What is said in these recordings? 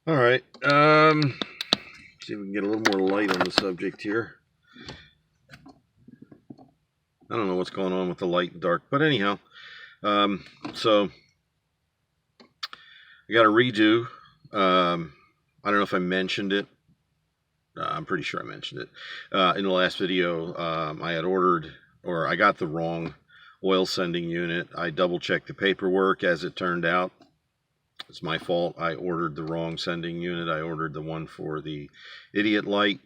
All right. See if we can get a little more light on the subject here. I don't know what's going on with the light and dark, but anyhow, so I got a redo. I don't know if I mentioned it. I'm pretty sure I mentioned it in the last video. I had ordered, or I got the wrong oil sending unit. I double checked the paperwork. As it turned out, it's my fault. I ordered the wrong sending unit. I ordered the one for the idiot light,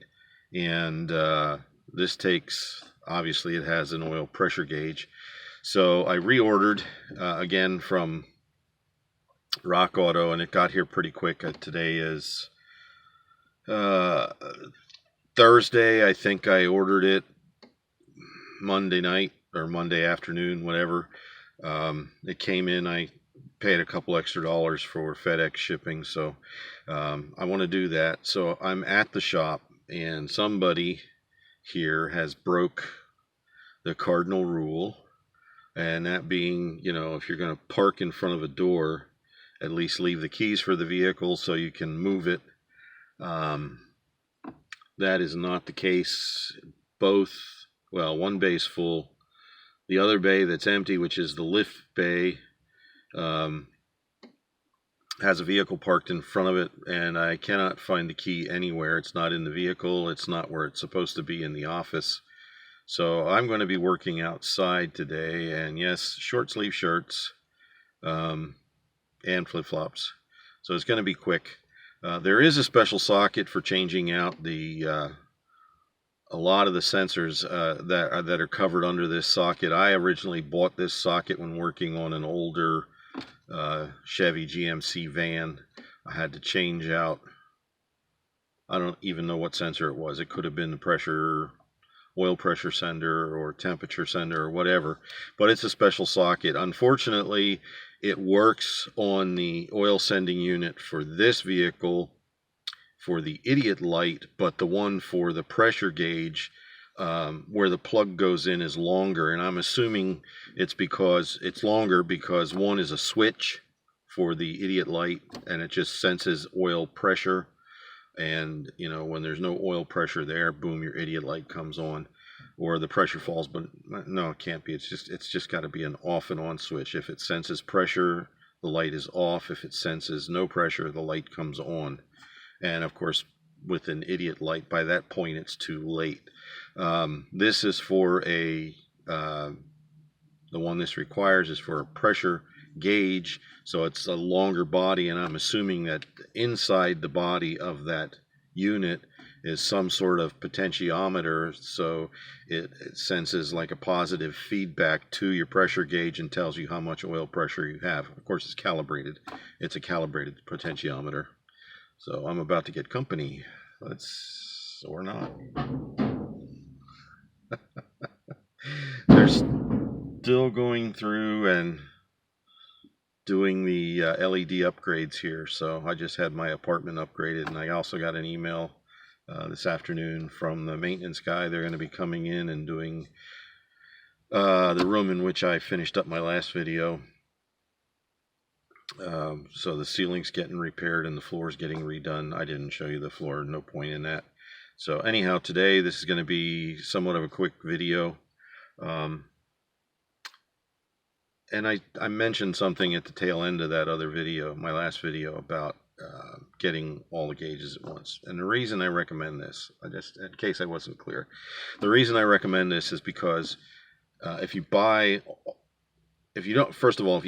and this takes, obviously it has an oil pressure gauge. So I reordered again from Rock Auto, and it got here pretty quick. Today is Thursday. I think I ordered it Monday night or Monday afternoon, whatever. It came in. I paid a couple extra dollars for FedEx shipping, so I want to do that. So I'm at the shop, and somebody here has broke the cardinal rule, and that being, if you're going to park in front of a door, at least leave the keys for the vehicle so you can move it. That is not the case. One bay's full. The other bay that's empty, which is the lift bay, has a vehicle parked in front of it, and I cannot find the key anywhere. It's not in the vehicle. It's not where it's supposed to be in the office. So I'm going to be working outside today, and yes, short sleeve shirts and flip-flops. So it's going to be quick. There is a special socket for changing out a lot of the sensors that are covered under this socket. I originally bought this socket when working on an older Chevy GMC van. I had to change out, I don't even know what sensor it was. It could have been the oil pressure sender or temperature sender or whatever, but it's a special socket. Unfortunately, it works on the oil sending unit for this vehicle for the idiot light, but the one for the pressure gauge, where the plug goes in, is longer, and I'm assuming it's longer because one is a switch for the idiot light, and it just senses oil pressure, and when there's no oil pressure there, boom, your idiot light comes on, or the pressure falls. But no, it can't be. It's just got to be an off and on switch. If it senses pressure, the light is off. If it senses no pressure, the light comes on. And of course, with an idiot light, by that point it's too late. This is for the one this requires is for a pressure gauge, so it's a longer body, and I'm assuming that inside the body of that unit is some sort of potentiometer, so it senses like a positive feedback to your pressure gauge and tells you how much oil pressure you have. Of course, it's calibrated. It's a calibrated potentiometer. So I'm about to get company. Or not. They're still going through and doing the LED upgrades here. So I just had my apartment upgraded, and I also got an email this afternoon from the maintenance guy. They're going to be coming in and doing the room in which I finished up my last video. So the ceiling's getting repaired and the floor's getting redone. I didn't show you the floor, no point in that. So anyhow, today this is going to be somewhat of a quick video. And I mentioned something at the tail end of that other video, my last video, about getting all the gauges at once. And the reason I recommend this, in case I wasn't clear, the reason I recommend this is because if you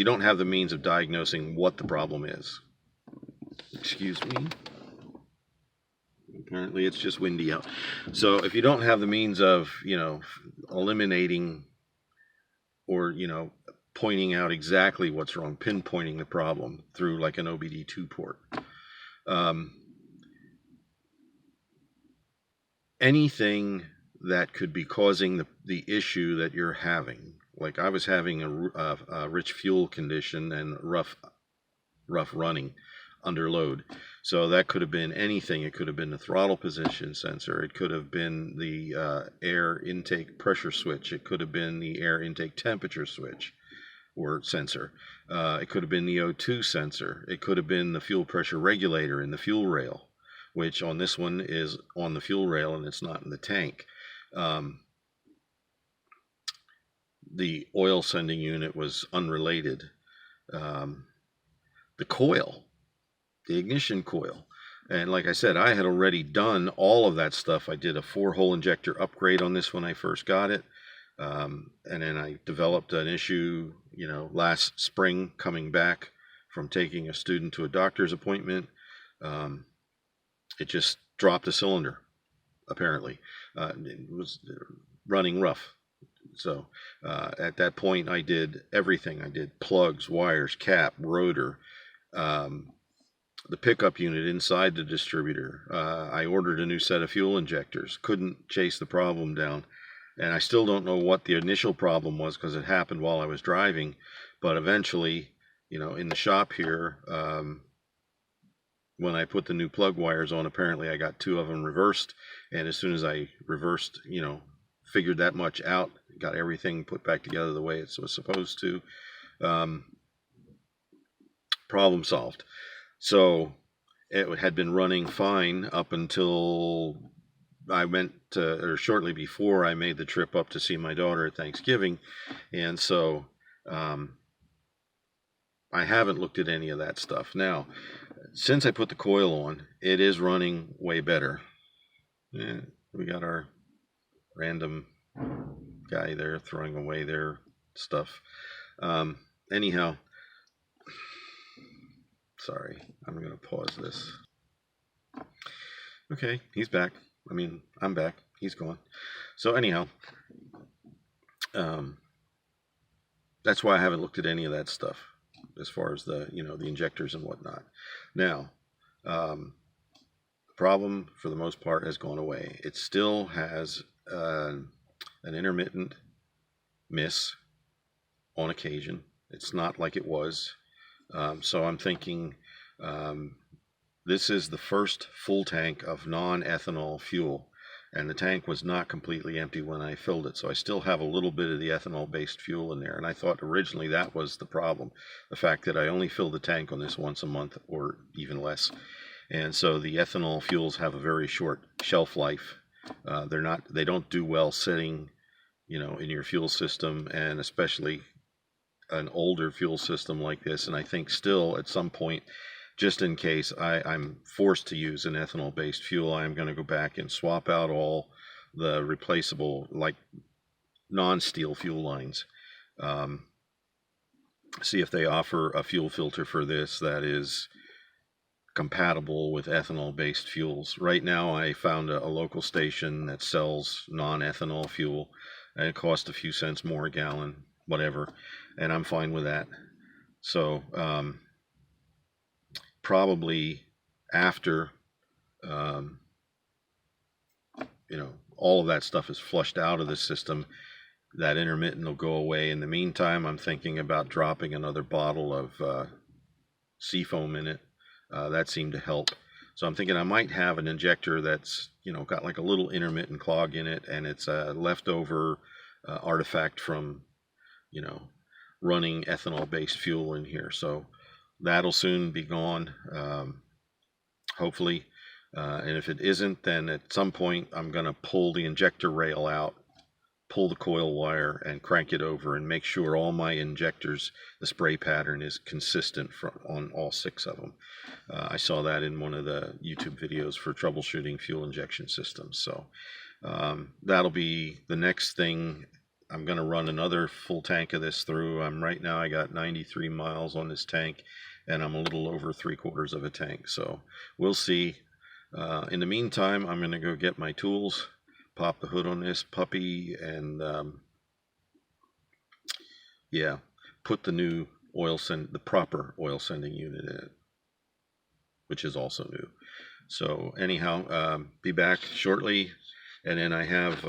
don't have the means of diagnosing what the problem is, excuse me, apparently it's just windy out. So if you don't have the means of, eliminating or, pointing out exactly what's wrong, pinpointing the problem through like an OBD2 port, anything that could be causing the issue that you're having. Like I was having a rich fuel condition and rough running under load. So that could have been anything. It could have been the throttle position sensor. It could have been the air intake pressure switch. It could have been the air intake temperature switch. or sensor. It could have been the O2 sensor. It could have been the fuel pressure regulator in the fuel rail, which on this one is on the fuel rail and it's not in the tank. The oil sending unit was unrelated. The coil, the ignition coil. And like I said, I had already done all of that stuff. I did a 4-hole injector upgrade on this when I first got it. And then I developed an issue, last spring coming back from taking a student to a doctor's appointment. It just dropped a cylinder, apparently. It was running rough. So at that point, I did everything. I did plugs, wires, cap, rotor, the pickup unit inside the distributor. I ordered a new set of fuel injectors. Couldn't chase the problem down. And I still don't know what the initial problem was because it happened while I was driving. But eventually, in the shop here, when I put the new plug wires on, apparently I got 2 of them reversed. And as soon as I reversed, figured that much out, got everything put back together the way it was supposed to, problem solved. So it had been running fine up until I or shortly before I made the trip up to see my daughter at Thanksgiving. And so I haven't looked at any of that stuff. Now, since I put the coil on, it is running way better. Yeah, we got our random guy there throwing away their stuff. Anyhow, sorry, I'm going to pause this. Okay, he's back. I'm back. He's gone. So anyhow, that's why I haven't looked at any of that stuff as far as the injectors and whatnot. Now, the problem for the most part has gone away. It still has an intermittent miss on occasion. It's not like it was. So I'm thinking this is the first full tank of non-ethanol fuel, and the tank was not completely empty when I filled it, so I still have a little bit of the ethanol-based fuel in there, and I thought originally that was the problem, the fact that I only fill the tank on this once a month or even less. And so the ethanol fuels have a very short shelf life. They don't do well sitting, in your fuel system, and especially an older fuel system like this. And I think still at some point, just in case I'm forced to use an ethanol-based fuel, I'm going to go back and swap out all the replaceable, like non-steel fuel lines. See if they offer a fuel filter for this that is compatible with ethanol-based fuels. Right now, I found a local station that sells non-ethanol fuel, and it costs a few cents more a gallon, whatever, and I'm fine with that. So probably after all of that stuff is flushed out of the system, that intermittent will go away. In the meantime, I'm thinking about dropping another bottle of seafoam in it. That seemed to help. So I'm thinking I might have an injector that's got like a little intermittent clog in it, and it's a leftover artifact from running ethanol-based fuel in here. So that'll soon be gone, hopefully. And if it isn't, then at some point I'm going to pull the injector rail out, pull the coil wire, and crank it over and make sure all my injectors, the spray pattern is consistent on all 6 of them. I saw that in one of the YouTube videos for troubleshooting fuel injection systems. So that'll be the next thing. I'm going to run another full tank of this through. Right now I got 93 miles on this tank, and I'm a little over 3/4 of a tank. So we'll see. In the meantime, I'm going to go get my tools, pop the hood on this puppy, and put the new the proper oil sending unit in it, which is also new. So anyhow, be back shortly, and then I have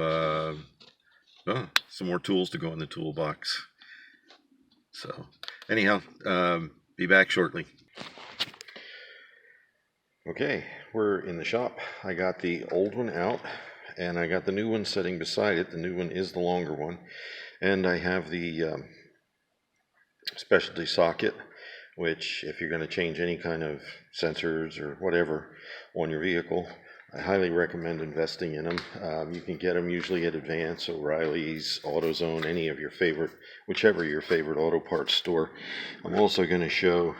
some more tools to go in the toolbox. So anyhow, be back shortly. Okay, we're in the shop. I got the old one out, and I got the new one sitting beside it. The new one is the longer one, and I have the specialty socket, which if you're going to change any kind of sensors or whatever on your vehicle, I highly recommend investing in them. You can get them usually at Advance, O'Reilly's, AutoZone, any of your favorite, whichever your favorite auto parts store. I'm also going to show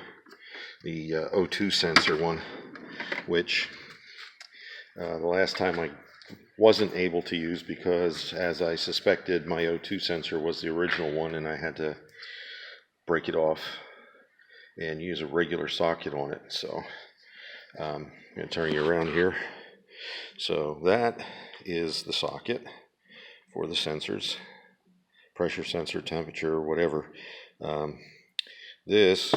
the O2 sensor one, which the last time I wasn't able to use because, as I suspected, my O2 sensor was the original one and I had to break it off and use a regular socket on it. So I'm going to turn you around here. So that is the socket for the sensors, pressure sensor, temperature, whatever. This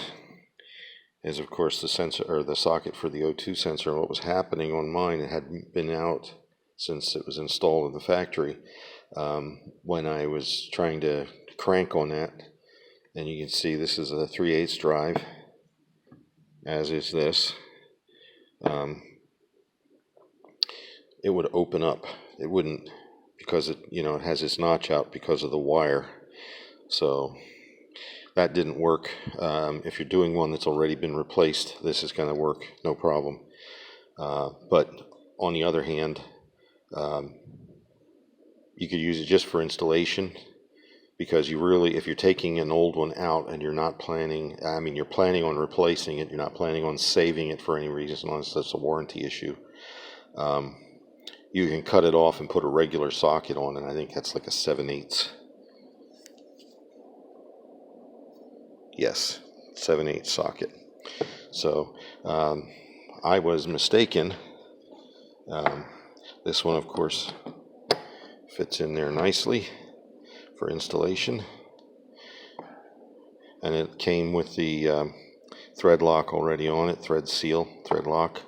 is of course the sensor, or the socket for the O2 sensor. What was happening on mine, it had been out since it was installed in the factory. When I was trying to crank on that, and you can see this is a 3/8 drive, as is this. It would open up. It wouldn't, because it has this notch out because of the wire. So that didn't work. If you're doing one that's already been replaced, this is going to work no problem. But on the other hand, you could use it just for installation, because you really, if you're taking an old one out and you're not planning, you're planning on replacing it, you're not planning on saving it for any reason, unless that's a warranty issue, you can cut it off and put a regular socket on, and I think that's like a 7/8. Yes, 7/8 socket. So I was mistaken. This one, of course, fits in there nicely for installation, and it came with the thread lock already on it, thread seal, thread lock.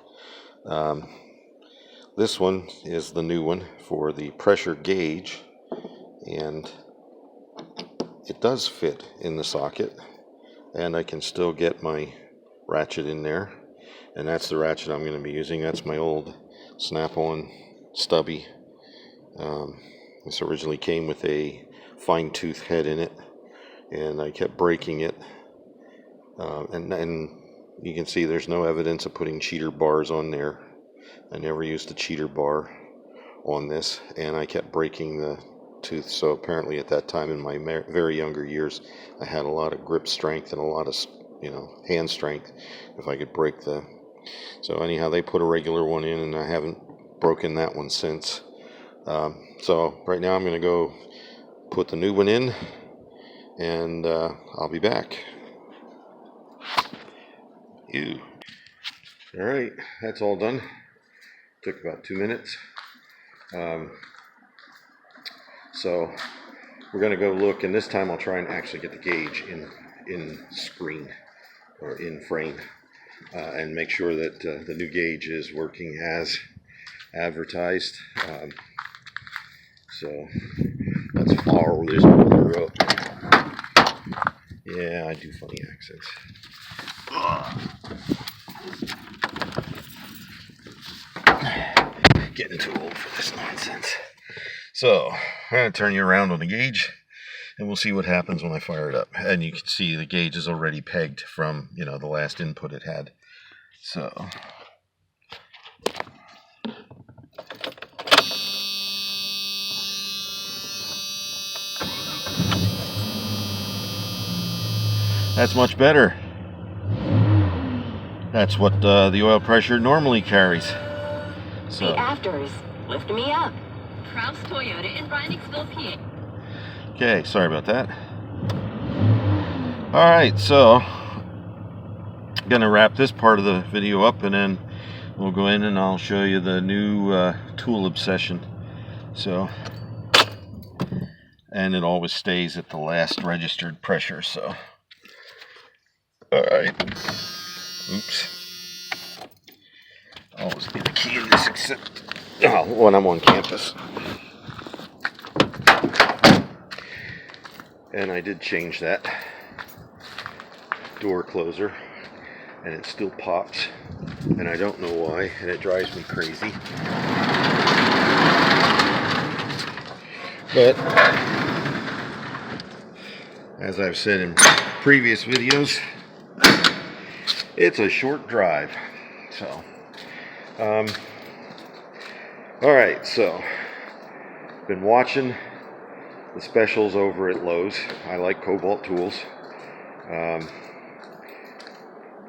This one is the new one for the pressure gauge, and it does fit in the socket, and I can still get my ratchet in there, and that's the ratchet I'm going to be using. That's my old snap-on stubby. This originally came with a fine-tooth head in it, and I kept breaking it, and you can see there's no evidence of putting cheater bars on there. I never used a cheater bar on this, and I kept breaking the tooth. So apparently at that time in my very younger years, I had a lot of grip strength and a lot of hand strength if I could break the. So anyhow, they put a regular one in, and I haven't broken that one since. So right now I'm going to go put the new one in, and I'll be back. All right, that's all done. Took about 2 minutes. So we're going to go look, and this time I'll try and actually get the gauge in screen or in frame, and make sure that the new gauge is working as advertised. So let's follow this motor up. Yeah, I do funny accents. Getting too old for this nonsense. So I'm going to turn you around on the gauge, and we'll see what happens when I fire it up. And you can see the gauge is already pegged from the last input it had. So that's much better. That's what the oil pressure normally carries. So. The afters. Lift me up. Kraus Toyota in Reiningsville, PA. Okay, sorry about that. Alright, so I'm gonna wrap this part of the video up, and then we'll go in and I'll show you the new tool obsession. So, and it always stays at the last registered pressure. So alright. Oops. Always be the key in this, except when I'm on campus. And I did change that door closer, and it still pops, and I don't know why, and it drives me crazy. But as I've said in previous videos, it's a short drive. So, alright, so, been watching the specials over at Lowe's. I like Cobalt tools.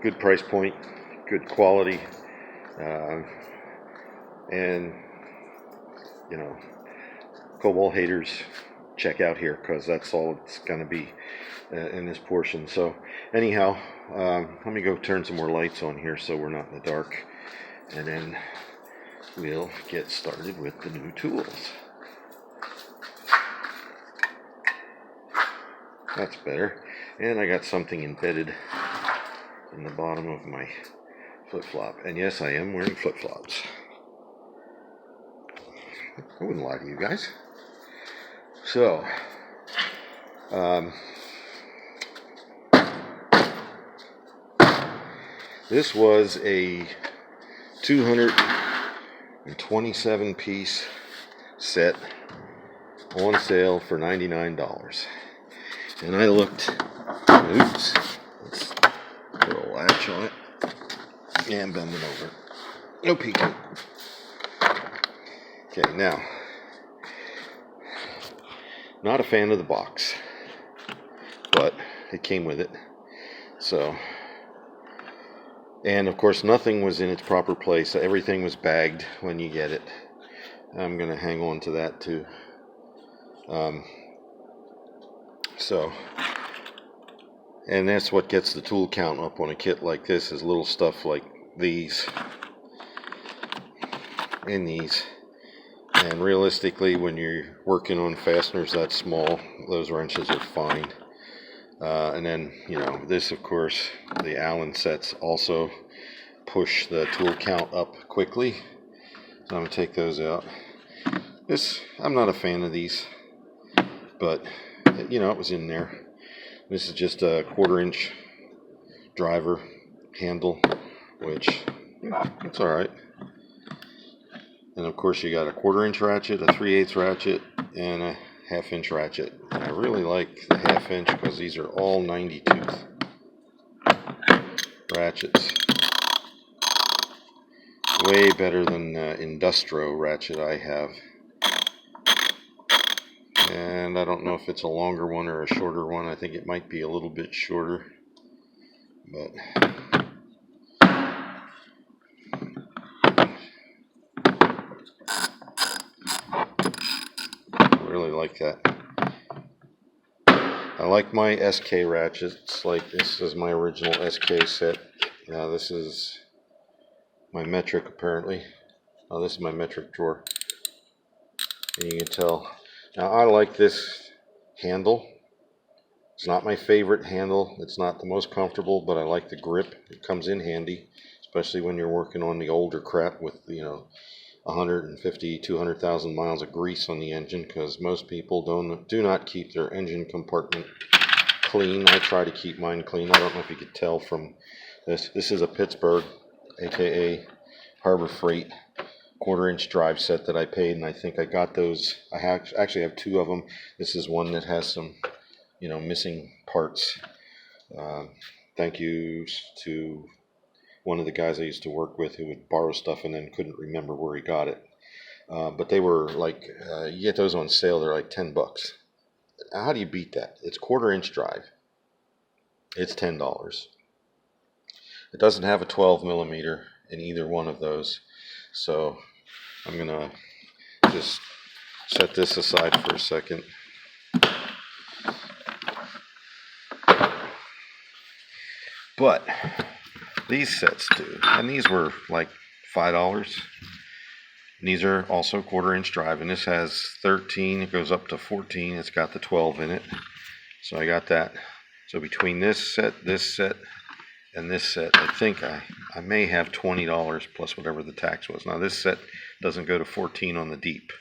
Good price point, good quality, and, you know, Cobalt haters, check out here, because that's all it's going to be in this portion. So anyhow, let me go turn some more lights on here so we're not in the dark, and then we'll get started with the new tools. That's better. And I got something embedded in the bottom of my flip-flop. And yes, I am wearing flip-flops. I wouldn't lie to you guys. So, this was a 227 piece set on sale for $99. And I looked, oops, let's put a latch on it and bend it over. No peeking. Okay, now, not a fan of the box, but it came with it. So, and of course nothing was in its proper place. Everything was bagged when you get it. I'm going to hang on to that too. And that's what gets the tool count up on a kit like this, is little stuff like these and these. And realistically, when you're working on fasteners that small, those wrenches are fine. And then, you know, this, of course, the Allen sets also push the tool count up quickly. So I'm going to take those out. I'm not a fan of these, but, you know, it was in there. This is just a 1/4-inch driver handle, which, it's alright. And of course you got a 1/4-inch ratchet, a 3/8 ratchet, and a 1/2-inch ratchet. And I really like the 1/2-inch because these are all 90-tooth ratchets. Way better than the Industro ratchet I have. And I don't know if it's a longer one or a shorter one. I think it might be a little bit shorter. But really like that. I like my SK ratchets. Like, this is my original SK set. Now this is my metric, apparently. Oh, this is my metric drawer. And you can tell. Now I like this handle. It's not my favorite handle. It's not the most comfortable, but I like the grip. It comes in handy, especially when you're working on the older crap with, you know, 150, 200,000 miles of grease on the engine, because most people do not keep their engine compartment clean. I try to keep mine clean. I don't know if you could tell from this. This is a Pittsburgh, aka Harbor Freight, 1/4-inch drive set that I paid, and I think I got those. I actually have 2 of them. This is one that has some, you know, missing parts. Thank you to one of the guys I used to work with who would borrow stuff and then couldn't remember where he got it. But they were like, you get those on sale, they're like $10. How do you beat that? It's 1/4-inch drive. It's $10. It doesn't have a 12 millimeter in either one of those. So I'm going to just set this aside for a second. But these sets do, and these were like $5. And these are also 1/4-inch drive, and this has 13. It goes up to 14. It's got the 12 in it, so I got that. So between this set, and this set, I think I may have $20 plus whatever the tax was. Now this set doesn't go to 14 on the deep,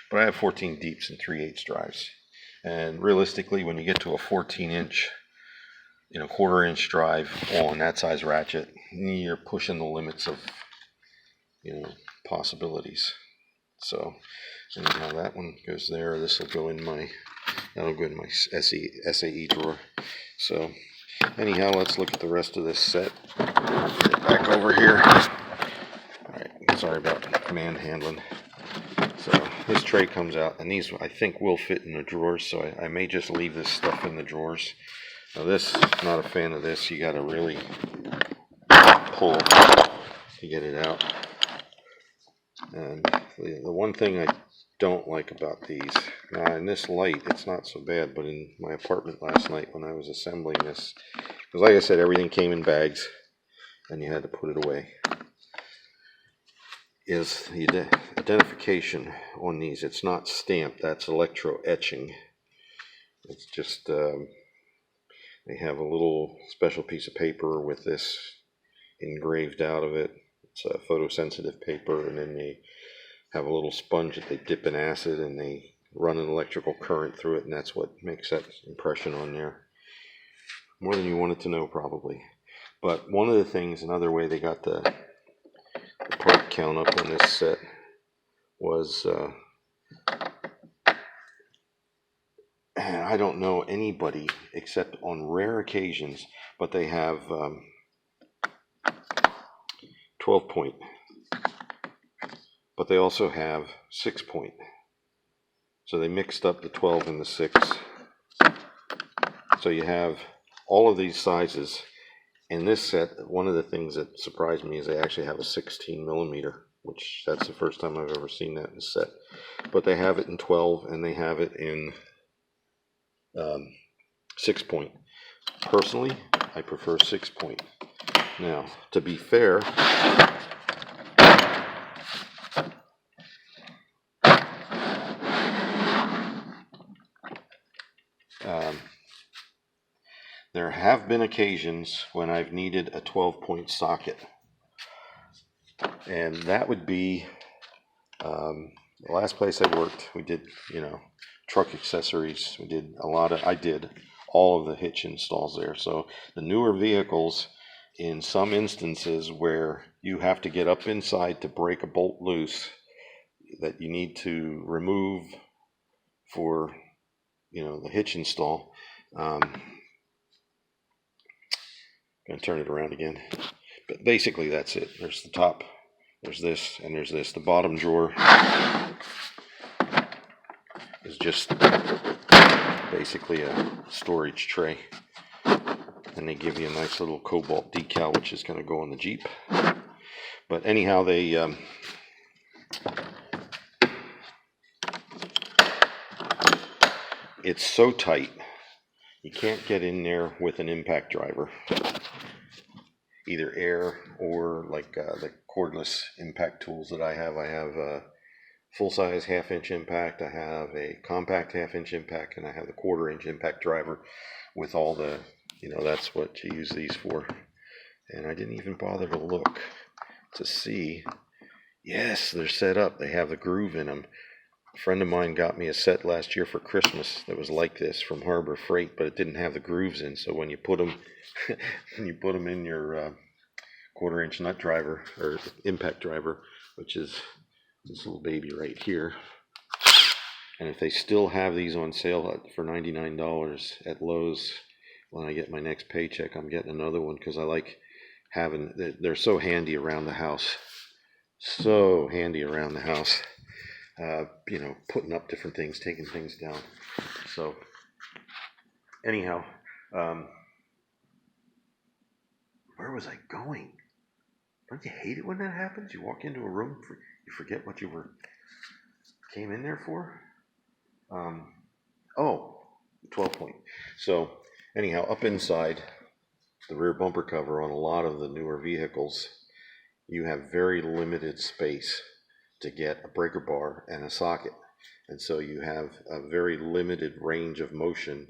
but I have 14 deeps and 3/8 drives. And realistically, when you get to a 14-inch, you know, 1/4-inch drive on that size ratchet, you're pushing the limits of, you know, possibilities. So anyhow, that one goes there. This will go in my That'll go in my SAE drawer. So anyhow, let's look at the rest of this set. Get it back over here. Alright, sorry about manhandling. So this tray comes out, and these I think will fit in the drawers, so I may just leave this stuff in the drawers. Now this, not a fan of this. You gotta really pull to get it out. And the one thing I don't like about these, now in this light it's not so bad, but in my apartment last night when I was assembling this, because like I said, everything came in bags and you had to put it away, is the identification on these. It's not stamped, that's electro etching. It's just they have a little special piece of paper with this engraved out of it. It's a photosensitive paper, and then they have a little sponge that they dip in acid and they run an electrical current through it, and that's what makes that impression on there. More than you wanted to know, probably. But one of the things, another way they got the part count up on this set was, I don't know anybody except on rare occasions, but they have 12 point. But they also have 6 point. So they mixed up the 12 and the 6. So you have all of these sizes. In this set, one of the things that surprised me is they actually have a 16 millimeter, which that's the first time I've ever seen that in a set. But they have it in 12 and they have it in 6 point. Personally, I prefer 6 point. Now, to be fair, there have been occasions when I've needed a 12 point socket, and that would be the last place I worked. We did, truck accessories. I did all of the hitch installs there. So the newer vehicles, in some instances where you have to get up inside to break a bolt loose that you need to remove for, the hitch install. Gonna turn it around again. But basically that's it. There's the top, there's this, and there's this. The bottom drawer is just basically a storage tray. And they give you a nice little cobalt decal, which is going to go on the Jeep. But anyhow, it's so tight, you can't get in there with an impact driver. Either air or like the cordless impact tools that I have. I have a full-size half-inch impact, I have a compact half-inch impact, and I have the quarter-inch impact driver with all the, that's what you use these for. And I didn't even bother to look to see. Yes, they're set up. They have the groove in them. A friend of mine got me a set last year for Christmas that was like this from Harbor Freight, but it didn't have the grooves in. So when you put them, in your quarter-inch nut driver or impact driver, which is this little baby right here. And if they still have these on sale for $99 at Lowe's, when I get my next paycheck, I'm getting another one because I like having. They're so handy around the house. So handy around the house. Putting up different things, taking things down. So, anyhow, where was I going? Don't you hate it when that happens? You walk into a room, you forget what you came in there for? 12 point. So, anyhow, up inside the rear bumper cover on a lot of the newer vehicles, you have very limited space to get a breaker bar and a socket. And so you have a very limited range of motion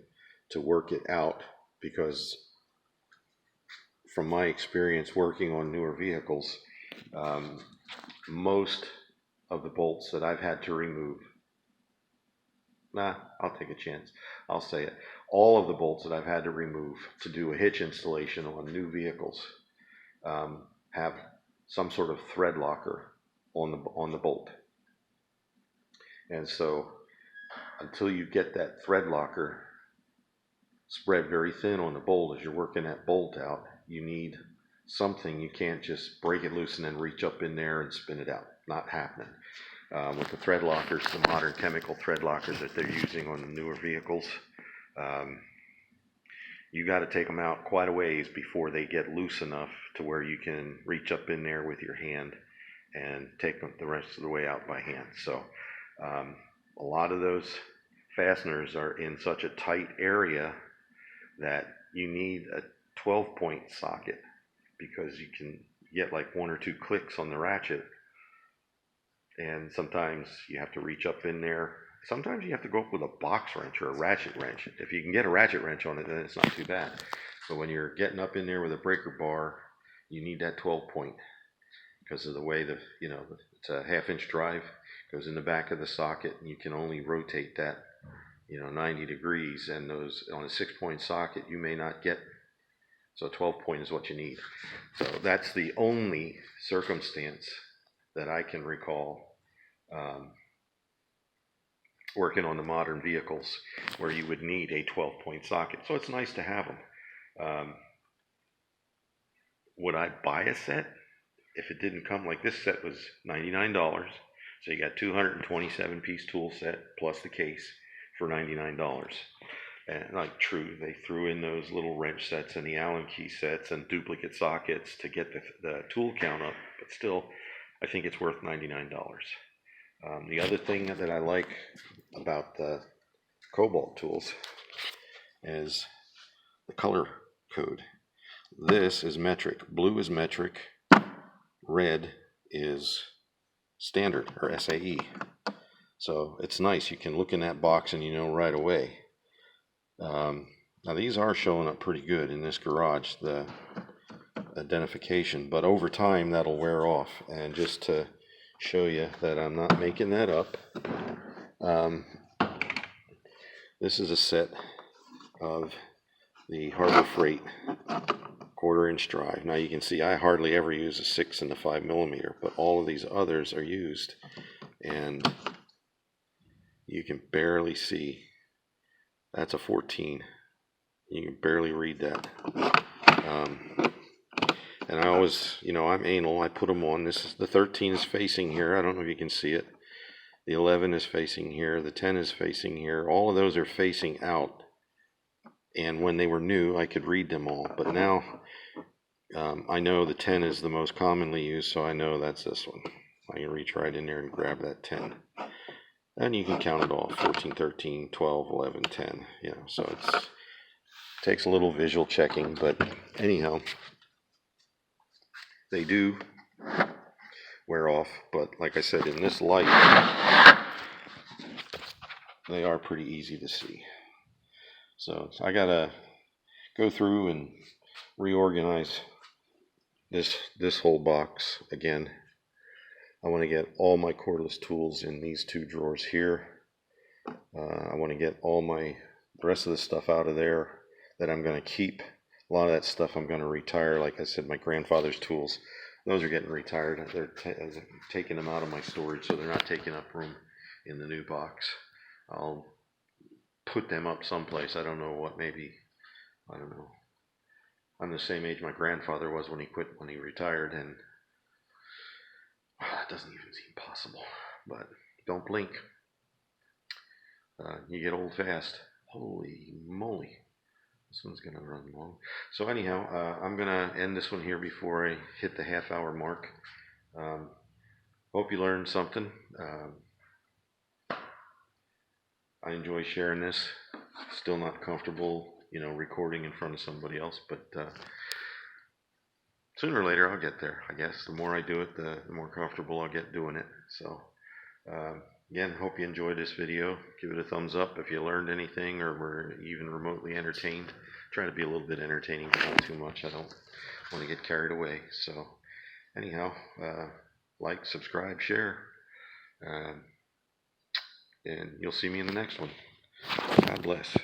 to work it out, because from my experience working on newer vehicles, most of the bolts that I've had to remove, I'll take a chance. I'll say it. All of the bolts that I've had to remove to do a hitch installation on new vehicles have some sort of thread locker on the bolt. And so until you get that thread locker spread very thin on the bolt as you're working that bolt out, you need something. You can't just break it loose and then reach up in there and spin it out. Not happening. With the thread lockers, the modern chemical thread lockers that they're using on the newer vehicles, you got to take them out quite a ways before they get loose enough to where you can reach up in there with your hand and take them the rest of the way out by hand. So a lot of those fasteners are in such a tight area that you need a 12-point socket, because you can get like 1 or 2 clicks on the ratchet, and sometimes you have to reach up in there. Sometimes you have to go up with a box wrench or a ratchet wrench. If you can get a ratchet wrench on it, then it's not too bad. But when you're getting up in there with a breaker bar, you need that 12-point because of the way it's a 1/2-inch drive, goes in the back of the socket, and you can only rotate that 90 degrees, and those on a 6-point socket you may not get. So 12-point is what you need. So that's the only circumstance that I can recall working on the modern vehicles where you would need a 12-point socket. So it's nice to have them. Would I buy a set if it didn't come? Like, this set was $99, so you got 227 piece tool set plus the case for $99. And like, true, they threw in those little wrench sets and the Allen key sets and duplicate sockets to get the tool count up, but still, I think it's worth $99. The other thing that I like about the Cobalt tools is the color code. This is metric. Blue is metric. Red is standard, or SAE. So it's nice. You can look in that box and you know right away. Now these are showing up pretty good in this garage, the identification, but over time that'll wear off. And just to show you that I'm not making that up, this is a set of the Harbor Freight 1/4-inch drive. Now you can see I hardly ever use a 6 and a 5mm, but all of these others are used, and you can barely see. That's a 14. You can barely read that. And I always, I'm anal. I put them on. This is the 13 is facing here. I don't know if you can see it. The 11 is facing here. The 10 is facing here. All of those are facing out. And when they were new, I could read them all. But now I know the 10 is the most commonly used, so I know that's this one. I can reach right in there and grab that 10. And you can count it off: 14, 13, 12, 11, 10. So it takes a little visual checking, but anyhow, they do wear off. But like I said, in this light, they are pretty easy to see. So I gotta go through and reorganize this whole box again. I want to get all my cordless tools in these 2 drawers here. I want to get all the rest of the stuff out of there that I'm going to keep. A lot of that stuff I'm going to retire. Like I said, my grandfather's tools, those are getting retired. They're taking them out of my storage, so they're not taking up room in the new box. I'll put them up someplace. I don't know what, maybe, I don't know. I'm the same age my grandfather was when he retired, and it doesn't even seem possible. But don't blink. You get old fast. Holy moly. This one's going to run long. So anyhow, I'm going to end this one here before I hit the half-hour mark. Hope you learned something. I enjoy sharing this. Still not comfortable, recording in front of somebody else, but sooner or later I'll get there, I guess. The more I do it, the more comfortable I'll get doing it. So again, hope you enjoyed this video. Give it a thumbs up if you learned anything or were even remotely entertained. Try to be a little bit entertaining, not too much. I don't want to get carried away. So anyhow, like, subscribe, share, and you'll see me in the next one. God bless.